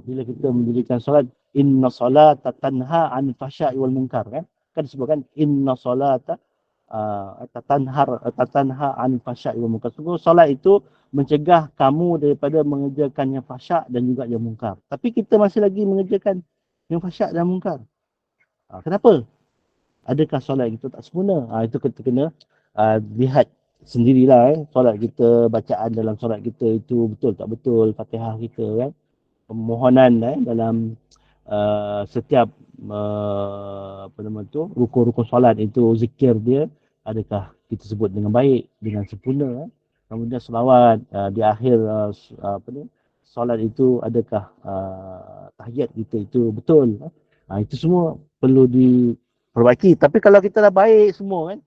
Bila kita mendirikan solat, inna solata tanha 'anil fahsya'i wal munkar, kan disebutkan inna solata tanha 'anil fahsya'i wal munkar. Sungguh solat itu mencegah kamu daripada mengerjakan yang fahsyak dan juga yang munkar. Tapi kita masih lagi mengerjakan yang fahsyak dan munkar. Kenapa? Adakah solat kita tak sempurna? Itu kita kena lihat sendirilah. Solat kita, bacaan dalam solat kita itu betul tak betul, Fatihah kita, kan. Permohonan dalam setiap rukun-rukun solat itu, zikir dia, adakah kita sebut dengan baik, dengan sempurna. Kemudian selawat di akhir solat itu, adakah tahiyat kita itu betul. Itu semua perlu diperbaiki. Tapi kalau kita dah baik semua, kan,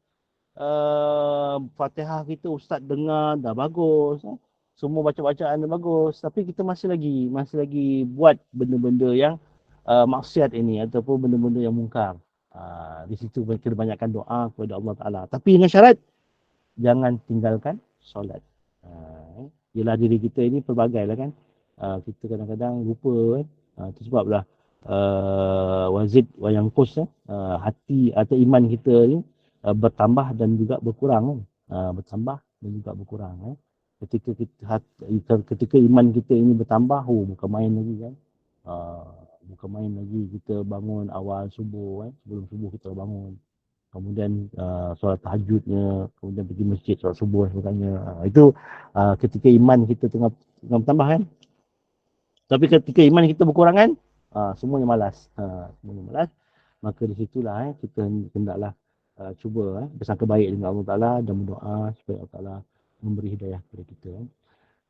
Fatihah kita ustaz dengar dah bagus, semua baca-bacaan dah bagus, tapi kita masih lagi buat benda-benda yang maksiat ini ataupun benda-benda yang mungkar. Di situ kita banyakkan doa kepada Allah Ta'ala. Tapi dengan syarat jangan tinggalkan solat. Yelah, diri kita ini pelbagai lah, kan. Kita kadang-kadang lupa, kan. Itu sebablah wazid wa yanqus, hati atau iman kita ni bertambah dan juga berkurang, bertambah dan juga berkurang. Ketika iman kita ini bertambah, bukan main lagi, kan. Bukan main lagi, kita bangun awal subuh, sebelum subuh kita bangun, kemudian solat tahajudnya, kemudian pergi masjid solat subuh sebagainya. Itu ketika iman kita tengah bertambah, kan. Tapi ketika iman kita berkurang, kan, semuanya malas. Maka di situlah kita hendaklah cuba bersangka baik dengan Allah Ta'ala dan berdoa supaya Allah Ta'ala memberi hidayah kepada kita.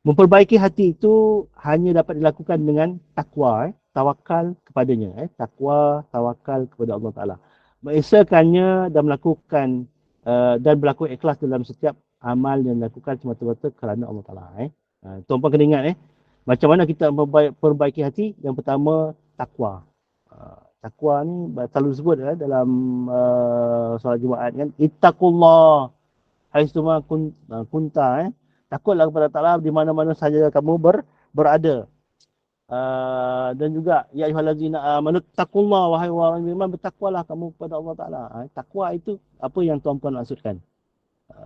Memperbaiki hati itu hanya dapat dilakukan dengan takwa, tawakal kepadanya. Takwa, tawakal kepada Allah Ta'ala. Mengesakannya dan melakukan dan berlaku ikhlas dalam setiap amal yang dilakukan semata-mata kerana Allah Ta'ala. Tuan-tuan kena ingat, macam mana kita memperbaiki hati. Yang pertama, takwa. Takwa ni selalu disebut dalam solat Jumaat, kan. Ittaqullah haitsuma kunta. Takutlah kepada Ta'ala di mana-mana saja kamu berada. Dan juga ya ayyuhallazina amanu taqullaha, wahai orang beriman, bertakwalah kamu kepada Allah Ta'ala. Takwa itu apa yang tuan-tuan maksudkan?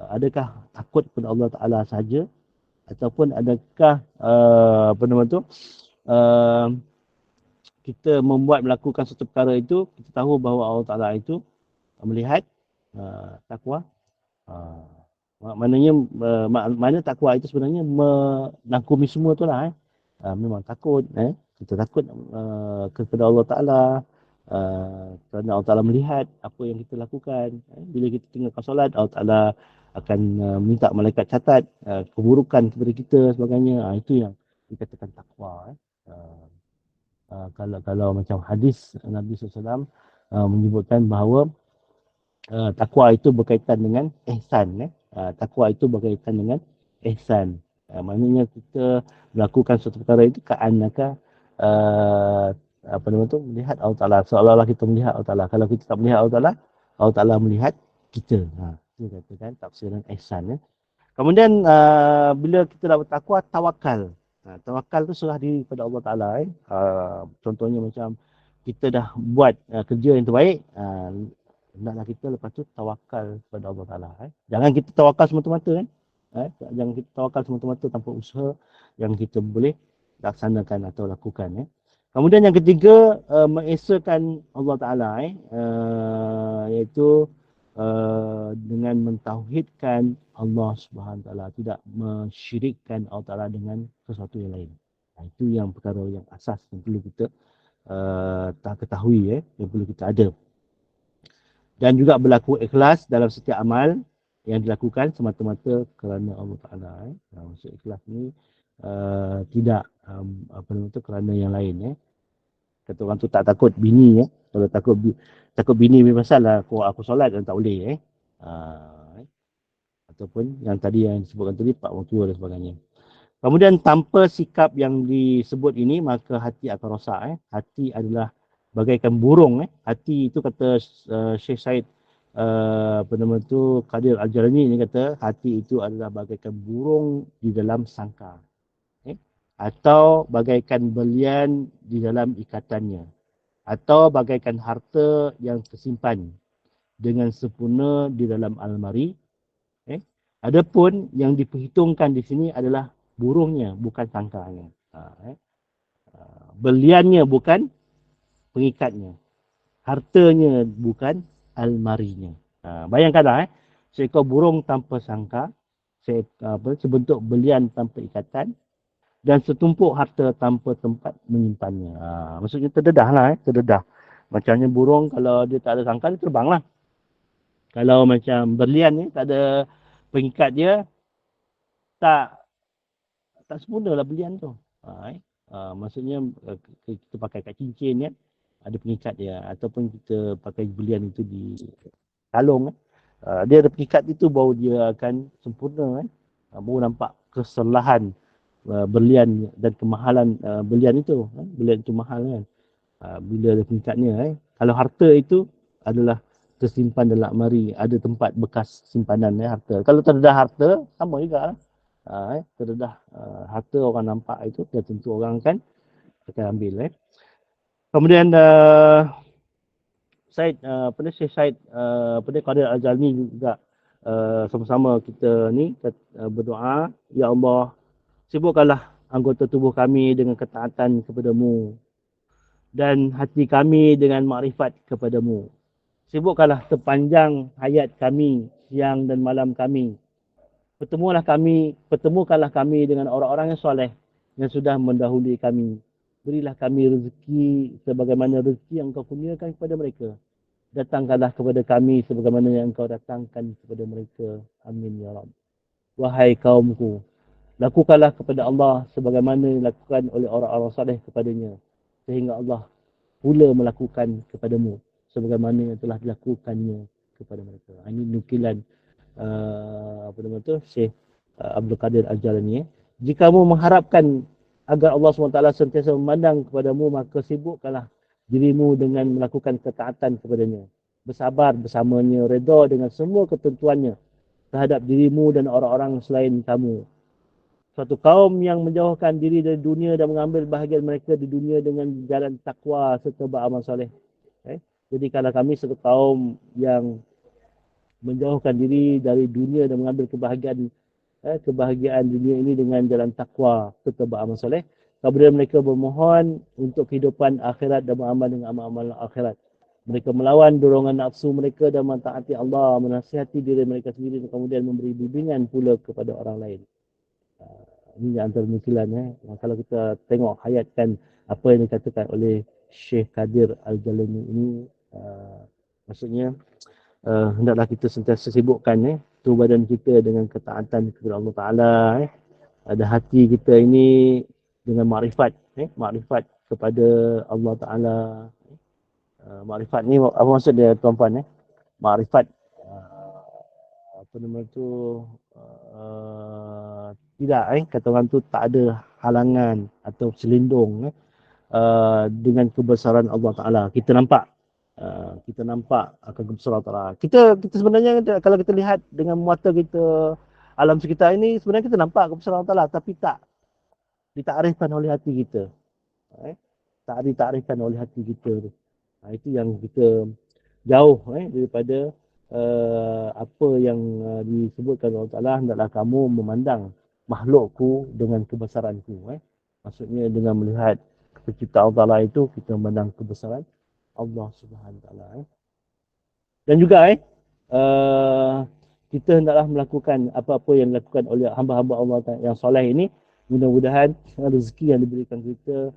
Adakah takut kepada Allah Ta'ala saja, ataupun adakah kita melakukan satu perkara itu, kita tahu bahawa Allah Ta'ala itu melihat. Takwa maknanya mana takwa itu sebenarnya menangkumi semua tu lah. Memang takut, kita takut kepada Allah Ta'ala, Kerana Allah Ta'ala melihat apa yang kita lakukan. Bila kita tinggalkan solat, Allah Ta'ala akan minta malaikat catat keburukan kepada kita sebagainya. Itu yang dikatakan takwa. Kalau macam hadis Nabi SAW menyebutkan bahawa takwa itu berkaitan dengan ihsan. Takwa itu berkaitan dengan ihsan. Maknanya kita melakukan suatu perkara itu ka'annaka apa nama tu, melihat Allah Ta'ala. Seolah-olah kita melihat Allah Ta'ala. Kalau kita tak melihat Allah Ta'ala melihat kita. Itu katakan tafsiran ihsan. Kemudian bila kita dah bertakwa, tawakal. Tawakal tu serah diri kepada Allah Ta'ala. Contohnya macam kita dah buat kerja yang terbaik, hendaklah kita lepas tu tawakal kepada Allah Ta'ala. Jangan kita tawakal semata-mata kan. Jangan kita tawakal semata-mata tanpa usaha yang kita boleh laksanakan atau lakukan. Kemudian yang ketiga, mengesakan Allah Ta'ala. Iaitu dengan mentauhidkan Allah Subhanahu Wa Taala, tidak mensyirikkan Allah Ta'ala dengan sesuatu yang lain. Itu yang perkara yang asas yang perlu kita ketahui, yang perlu kita ada. Dan juga berlaku ikhlas dalam setiap amal yang dilakukan semata-mata kerana Allah Ta'ala. Maksud ikhlas ni tidak kerana yang lain. Kata orang tu tak takut bini. Kalau takut bini masalah aku solat dan tak boleh. Ataupun yang tadi yang disebutkan tadi, pak orang tua dan sebagainya. Kemudian tanpa sikap yang disebut ini, maka hati akan rosak. Hati adalah bagaikan burung. Hati itu kata Syekh Syed Qadir Al-Jalani ni kata, hati itu adalah bagaikan burung di dalam sangkar. Atau bagaikan belian di dalam ikatannya. Atau bagaikan harta yang tersimpan dengan sempurna di dalam almari. Adapun yang diperhitungkan di sini adalah burungnya, bukan sangkarnya. Beliannya bukan pengikatnya. Hartanya bukan almarinya. Bayangkanlah, seekor burung tanpa sangkar, sebentuk belian tanpa ikatan, dan setumpuk harta tanpa tempat menyimpannya. Maksudnya terdedah lah. Terdedah. Macamnya burung kalau dia tak ada sangkar, dia terbang lah. Kalau macam berlian ni, tak ada pengikat dia, tak sempurna lah berlian tu. Maksudnya kita pakai kat cincin kan, ada pengikat dia. Ataupun kita pakai berlian itu di kalung. Dia ada pengikat itu, baru dia akan sempurna kan. Baru nampak kesalahan berlian dan kemahalan berlian itu. Berlian itu mahal kan. Bila ada pengikatnya. Kalau harta itu adalah tersimpan dalam almari, ada tempat bekas simpanan harta. Kalau terdedah harta, sama juga lah. Terdedah harta orang nampak itu, dah tentu orang akan ambil. Kemudian Syekh Syed Qadir Al-Jalani juga sama-sama kita ni berdoa, ya Allah, sibukkanlah anggota tubuh kami dengan ketaatan kepadamu dan hati kami dengan makrifat kepadamu. Sibukkanlah sepanjang hayat kami, siang dan malam kami. Pertemukanlah kami dengan orang-orang yang soleh yang sudah mendahului kami. Berilah kami rezeki sebagaimana rezeki yang kau kurniakan kepada mereka. Datangkanlah kepada kami sebagaimana yang kau datangkan kepada mereka. Amin ya Rabb. Wahai kaumku, lakukanlah kepada Allah sebagaimana dilakukan oleh orang-orang saleh kepadanya, sehingga Allah pula melakukan kepadamu sebagaimana yang telah dilakukannya kepada mereka. Ini nukilan Syekh Abdul Qadir Al-Jalani. Jika kamu mengharapkan agar Allah SWT sentiasa memandang kepadamu, maka sibukkanlah dirimu dengan melakukan ketaatan kepadanya. Bersabar bersamanya, redha dengan semua ketentuannya terhadap dirimu dan orang-orang selain kamu. Suatu kaum yang menjauhkan diri dari dunia dan mengambil bahagian mereka di dunia dengan jalan takwa serta beramal soleh. Jadi kalau kami satu kaum yang menjauhkan diri dari dunia dan mengambil kebahagiaan dunia ini dengan jalan takwa serta beramal soleh, kemudian mereka bermohon untuk kehidupan akhirat dan beramal dengan amal-amal akhirat. Mereka melawan dorongan nafsu mereka dan mentaati Allah, menasihati diri mereka sendiri dan kemudian memberi bimbingan pula kepada orang lain. Ini antara nukilan. Kalau kita tengok hayatkan apa yang dikatakan oleh Syekh Qadir Al-Jalani ini, maksudnya hendaklah kita sentiasa sibukkan tu badan kita dengan ketaatan kepada Allah Ta'ala. Ada hati kita ini dengan makrifat, makrifat kepada Allah Ta'ala. Makrifat ni apa maksud dia tuan-puan? Makrifat apa nama tu, tidak kata orang tu tak ada halangan atau selindung dengan kebesaran Allah Ta'ala. Kita nampak akan kebesaran Allah Ta'ala. Kita sebenarnya kalau kita lihat dengan mata kita, alam sekitar ini sebenarnya kita nampak kebesaran Allah Ta'ala, tapi tak ditakrifkan oleh hati kita. Tak ditakrifkan oleh hati kita. Itu yang kita jauh daripada apa yang disebutkan Allah Ta'ala, hendaklah kamu memandang makhlukku dengan kebesaranku. Maksudnya dengan melihat pencipta Allah Ta'ala itu, kita memandang kebesaran Allah Subhanahu Ta'ala. Dan juga kita hendaklah melakukan apa-apa yang dilakukan oleh hamba-hamba Allah yang soleh ini. Mudah-mudahan rezeki yang diberikan kita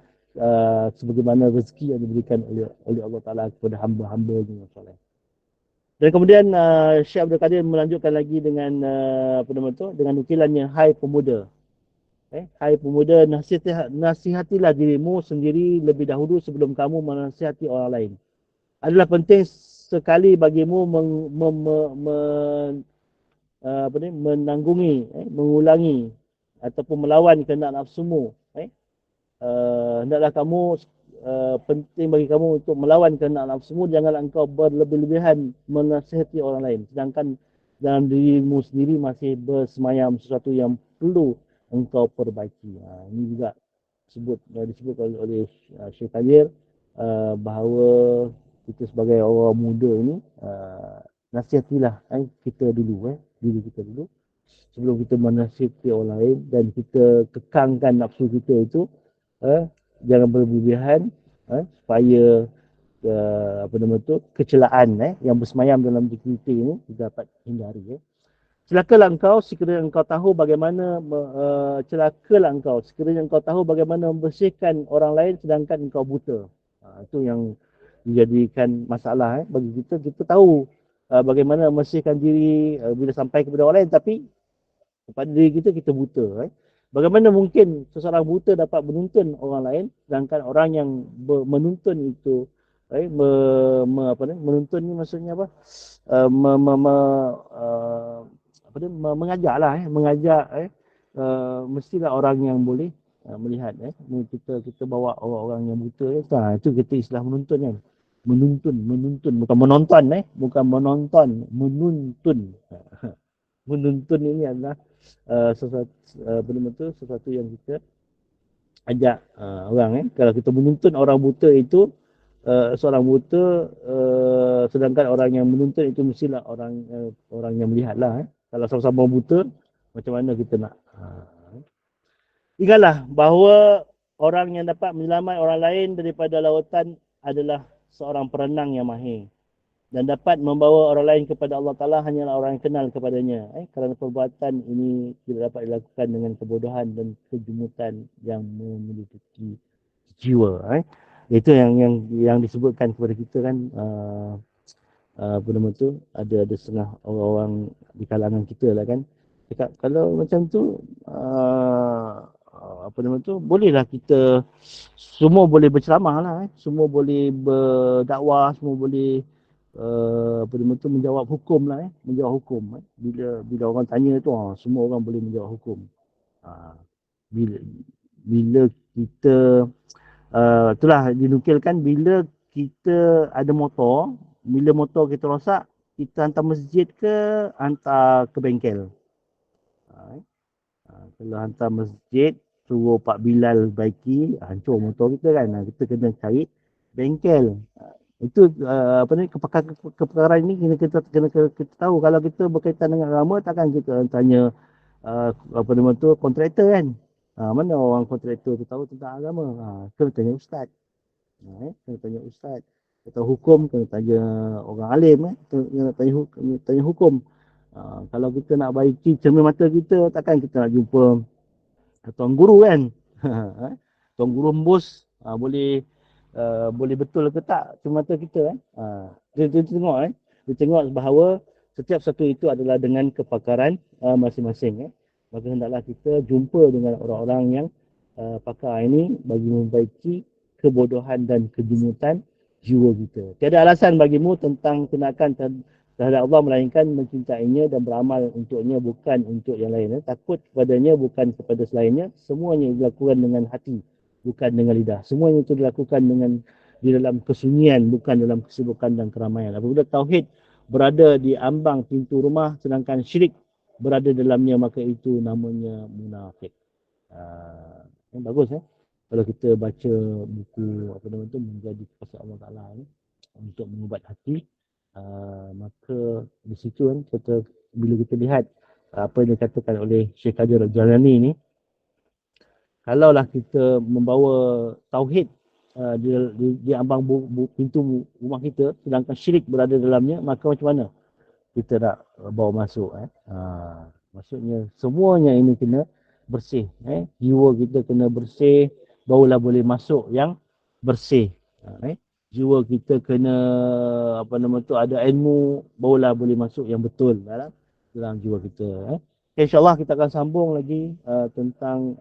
sebagaimana rezeki yang diberikan oleh Allah Ta'ala kepada hamba-hamba yang soleh. Dan kemudian Syekh Abdul Qadir melanjutkan lagi dengan dengan nukilannya, hai pemuda. Hai pemuda, nasihatilah dirimu sendiri lebih dahulu sebelum kamu menasihati orang lain. Adalah penting sekali bagimu menanggungi, mengulangi ataupun melawan kehendak nafsumu. Hendaklah kamu penting bagi kamu untuk melawan kehendak nafsumu. Janganlah engkau berlebih-lebihan menasihati orang lain, sedangkan dalam dirimu sendiri masih bersemayam sesuatu yang perlu engkau perbaiki. Ini juga disebut oleh Syekh Qadir, bahawa kita sebagai orang muda ini nasihatilah kita dulu, diri kita dulu sebelum kita menasihati orang lain, dan kita kekangkan nafsu kita itu, jangan berlebihan, supaya kecelaan yang bersemayam dalam diri kita ini dapat hindari. Celakalah engkau sekiranya engkau tahu bagaimana membersihkan orang lain sedangkan engkau buta. Itu yang menjadikan masalah bagi kita. Kita tahu bagaimana membersihkan diri bila sampai kepada orang lain, tapi kepada diri kita buta. Bagaimana mungkin seseorang buta dapat menuntun orang lain, sedangkan orang yang menuntun itu, menuntun ni maksudnya apa? Mengajarlah, mestilah orang yang boleh melihat. Kita bawa orang-orang yang buta, itu kita istilah menuntun kan. Menuntun, bukan menonton, menuntun. Menuntun ini adalah sesuatu yang kita ajak orang. Kalau kita menuntun orang buta itu, seorang buta, sedangkan orang yang menuntun itu mestilah orang yang melihatlah. Kalau sama-sama buta, macam mana kita nak? Ingatlah bahawa orang yang dapat menyelamatkan orang lain daripada lautan adalah seorang perenang yang mahir, dan dapat membawa orang lain kepada Allah Ta'ala hanyalah orang yang kenal kepadanya. Kerana perbuatan ini tidak dapat dilakukan dengan kebodohan dan kejumutan yang memiliki jiwa. Itu yang disebutkan kepada kita kan. Ada setengah orang-orang di kalangan kita lah kan, cakap kalau macam tu bolehlah kita semua boleh berceramah lah, semua boleh berdakwah, semua boleh menjawab hukum lah, menjawab hukum. Bila orang tanya tu, semua orang boleh menjawab hukum. Bila kita itulah dinukilkan, bila kita ada motor, bila motor kita rosak, kita hantar masjid ke hantar ke bengkel? Kalau hantar masjid, suruh Pak Bilal baiki, hancur motor kita kan. Kita kena cari bengkel. Itu kepakaran ini kita tahu. Kalau kita berkaitan dengan agama, takkan kita tanya kontraktor kan. Mana orang kontraktor tu tahu tentang agama? Kena tanya ustaz. Kena tanya ustaz. Atau hukum, kena tanya orang alim, kena tanya hukum. Kalau kita nak baiki cermin mata kita, takkan kita nak jumpa tuan guru kan. Tuan guru embus boleh boleh betul ke tak semata kita dia tengok dia tengok bahawa setiap satu itu adalah dengan kepakaran masing-masing maka hendaklah kita jumpa dengan orang-orang yang pakar ini bagi membaiki kebodohan dan kejumutan jiwa kita. Tiada alasan bagimu tentang kenakan terhadap Allah melainkan mencintainya dan beramal untuknya bukan untuk yang lain. Takut kepadanya bukan kepada selainnya. Semuanya dilakukan dengan hati bukan dengan lidah. Semuanya itu dilakukan dengan di dalam kesunyian bukan dalam kesibukan dan keramaian. Apabila tauhid berada di ambang pintu rumah sedangkan syirik berada dalamnya maka itu namanya munafik. Bagus kalau kita baca buku apa nama tu menjadi kasih Allah Taala ni untuk mengubat hati maka di situ kita bila kita lihat apa yang dikatakan oleh Syekh Qadir Al-Jalani ni kalaulah kita membawa tauhid di ambang pintu rumah kita sedangkan syirik berada dalamnya maka macam mana kita nak bawa masuk maksudnya semuanya ini kena bersih jiwa kita kena bersih barulah boleh masuk yang bersih jiwa kita kena apa nama tu ada ilmu barulah boleh masuk yang betul dalam jiwa kita InsyaAllah kita akan sambung lagi tentang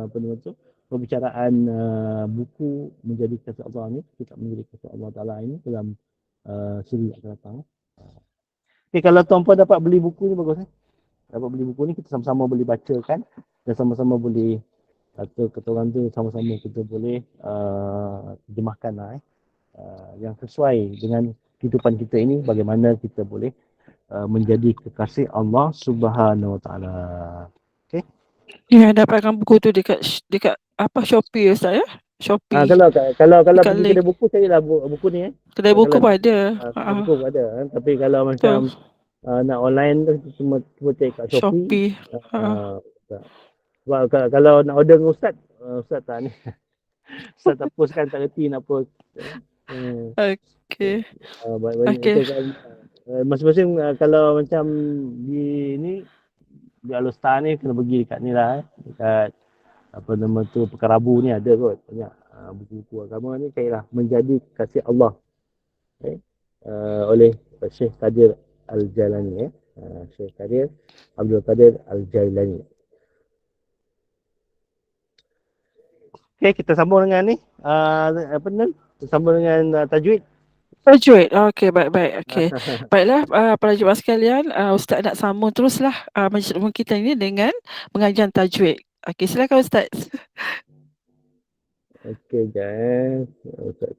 apa nama tu perbicaraan buku menjadi kasih Allah ni kitab menjadi kasih Allah Taala ini dalam siri akan datang. Okay, kalau tuan-puan dapat beli buku ni bagus dapat beli buku ni kita sama-sama boleh baca kan dan sama-sama boleh atau kata orang tu sama-sama kita boleh terjemahkan yang sesuai dengan kehidupan kita ini bagaimana kita boleh menjadi kekasih Allah Subhanahu Wa Taala. Okey. Ya, dapatkan buku tu dekat apa Shopee Ustaz ya? Shopee. Kalau pergi kedai buku carilah buku ni Kedai buku pun ada. Kedai buku pun ada tapi kalau macam nak online tu cuma cari kat Shopee. Sebab kalau nak order dengan Ustaz tak ni. Ustaz tak postkan tak reti nak post. Okey. Okey. Masing-masing kalau macam di ni di Alustar ni kena pergi dekat ni lah dekat apa nama tu Pekarabu ni ada kot banyak buku-buku agama ni carilah menjadi kasih Allah oleh Syekh Qadir Al-Jalani Syekh Qadir Abdul Qadir Al-Jalani. Okey, kita sambung dengan ni apa ni kita sambung dengan tajwid. Tajwid. Okey, baik-baik. Okey. Baiklah para jemaah sekalian, Ustaz nak sambung teruslah majlis ilmu kita ini dengan pengajian tajwid. Okey, silakan Ustaz. Okey, guys. Ustaz.